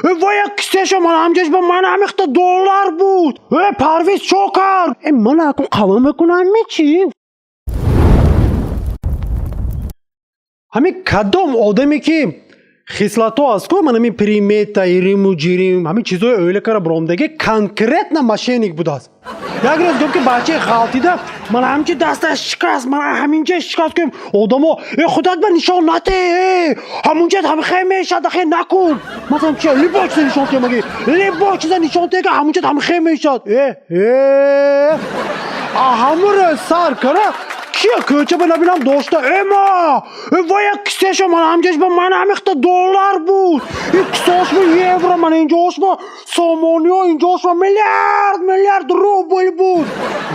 وای کسیشو من همجاش با من همیخته دلار بود پرویز چوکار من اکن قوام بکنم چی؟ همین کدام آدمی که خصلت‌ها است که من همین پریمیت ایریم و جیریم همین چیزای öyle کار برامدگی کنکرت ماشینیک بود است یک روز گفت که بچه غلطیده من همینجا دستش شکست من همینجا شکست کنم آدمو خودت به نشان نده همونجا هم خیمه شد خیلی نکن مثلا چه لیبا چیز نشان که مگه لیبا چیز نشان که همونجا هم خیمه شد همون سر کنه کیا کوچه به نبینم داشته اما وای کسیشو من همجاش با من همیخته دلار بود این کساش با یورو من اینجاش با سامانیا اینجاش با میلیارد روبل بود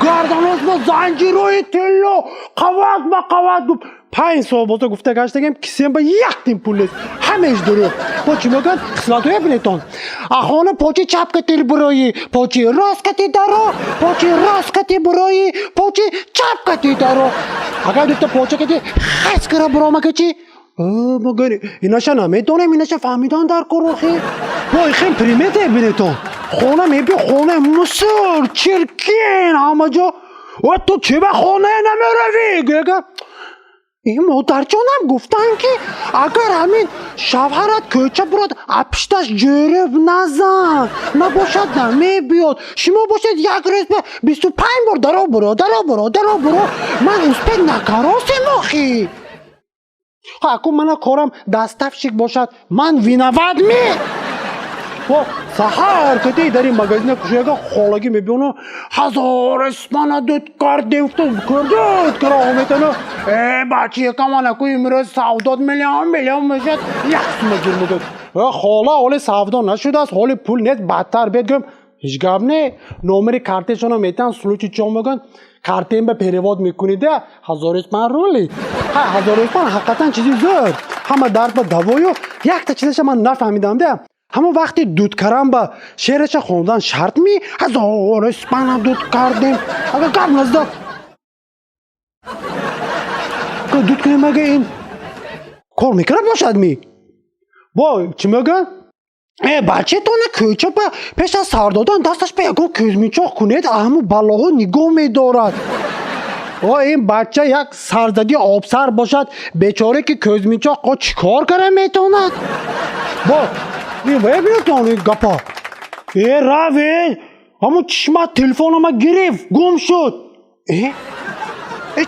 گردناش با زنجیروی تلو قوات با قوات بود 5 سال بازا گفته گشتگیم کسیم با یک تیم پول نیست همهش دروغ با چی میگن خصلت‌های بینتون اخوانه پاچی چپ کتی برایی پاچی راست کتی درو پاچی راست کتی برایی پاچی چپ کتی درو اگر دیگه پاچی کتی خیس کرا برام کچی مگر ایناشا نمیدونم ایناشا فهمیدن در کروخی با خیلی پریمیته بینتون خونه میبی خونه مصر چرکین همه جا و تو چی به خونه نمیروی این مادر جانم گفتن که اگر همین شوهرت کوچه براد اپشتش جرب نزن نباشد نمی بیاد شما باشد یک روز به 25 بار درو برو من اسپک نکراسیم آخی اکو من کارم دستفشک باشد من وینود می سحر کتی در این مگزینه کشیگه خالگی میبینو 1000 اسمان دوت کردیم کردود کرا آمیتنو بچه کمان اکو امروز 70 میلیون میشد یک سومه جرمو داد خاله حالی سودا نشده است حالی پول نیست بدتر بید گم هیچ گب نه نومری کارتشونو میتن سلوچی چون بگن کارتیم به پریواد میکنیده 1000 اسمان رولی 1000 اسمان حقیقتا چیزی زد همه درد با دوایو یک تا چیزش من نفهمیدم ده همون وقتی دود کردم با شعرش خوندن شرط می 1000 اسپان دود کردیم اگه گرد نزده که دود کنیم اگه این کار میکنه باشد می با چی میگن؟ بچه تونه کوچه با پیش از سر دادن دستش به یکو کوز میچاق کنید همون بلاها نگاه میدارد این بچه یک سرزدی آبسر باشد بیچاره که کوز میچاق چیکار کنه میتوند با این وای بیتونی گپا روی همون چشمت تلفون ما گرفت گم شد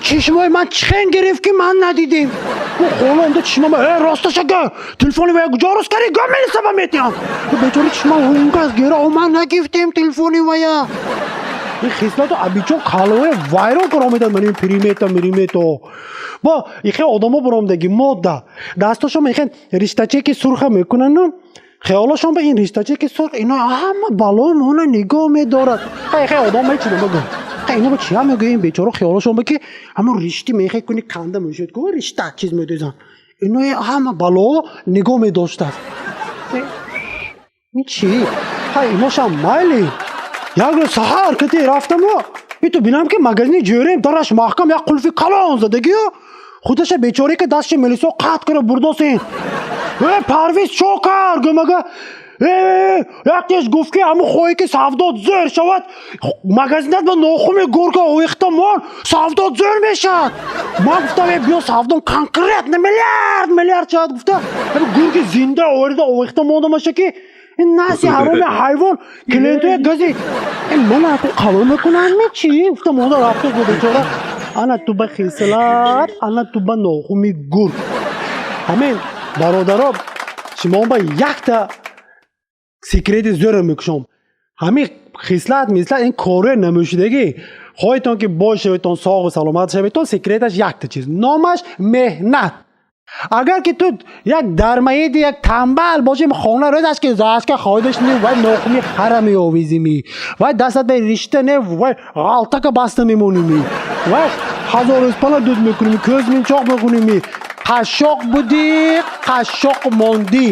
چشمای من چخین گرفت که من ندیدیم خونه اونده چشمای من راستش اگه تلفونی وای کجا راست کردی گم میلیسه با میتیم بیچاره چشمای اونگاز گره من نگفتیم تلفونی وای این خصلت ابیچو کالوه وایرال کرام میدن من این پریمیتا با این آدمو برامدگی ماده دستاشو میخن رشته که سرخ میکنن خیالشون به این ریشتاچه که سرخ اینا همه بالا مونه نگاه میدارد خیلی آدم میچونه بگم اینا با چی هم میگه این بیچاره خیالشون به که همه ریشتی میخواه کنی کنده میشد که ریشته چیز میدوزن اینا همه بالا نگاه میداشت است این چی؟ اینا شم مایلی یک روز سحر کتی رفتم تو بینم که مگزینی جوریم درش محکم یک قلفی کلان زدگی خودش بیچاره که دستش ملیسو قطع کرده برداسین پرویز چوکار گمگه یکیش گفت که همون خواهی که سفداد زر شود مگزینت با ناخومی گرگه او اختمان سفداد زر میشد ما گفتم بیا سفدان کنکرت میلیارد شد گفته گرگ زنده آورده او اختمان دمشه که این ناسی حرام حیوان کلینتوی گزی من اکو قبول میکنم چی؟ گفتم مادر رفته بود بیچاره انا تو با خیسلات انا تو با ناخومی گرگ همین برادرها شما با یک تا سیکریت زور میکشم همین خصلت مثل این کاره نموشیدگی خواهیتان که باشه بهتون ساق و سلامت شه بهتون سیکریتش یک تا چیز نامش مهنت اگر که تو یک درمایید یک تنبل باشی خانه روزش که زاش که خواهیدش نی و ناخمی خرمی آویزی می و دستت به رشته نه و غلطه که بسته میمونی می و 1000 اسپان دود میکنی کوز میچاق میکنی می قشاق بودی قشاق ماندی